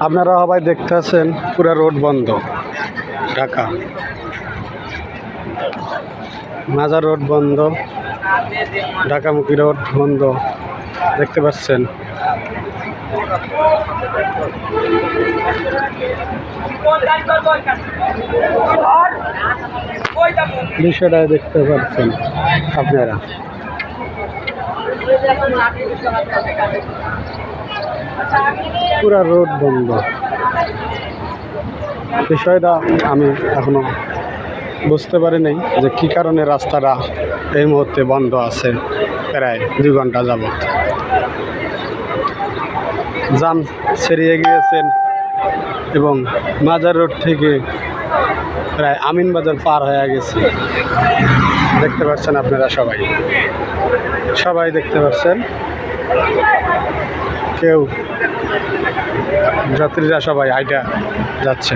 আপনারা সবাই দেখতেছেন পুরো রোড বন্ধ। ঢাকা মাজার রোড বন্ধ, ঢাকামুখী রোড বন্ধ, দেখতে পাচ্ছেন। বিষয়টা দেখতে পাচ্ছেন আপনারা। পুরা রোড বন্ধ। বিষয়টা আমি এখনো বুঝতে পারি নাই যে কি কারণে রাস্তাটা এই মুহূর্তে বন্ধ আছে প্রায় 2 ঘন্টা যাবত। জাম ছেড়িয়ে গিয়েছেন এবং মাজার রোড থেকে প্রায় আমিন বাজার পার হয়ে গেছে। দেখতে পাচ্ছেন আপনারা সবাই দেখতে পাচ্ছেন। কেউ যাত্রীরা সবাই হাইটা যাচ্ছে।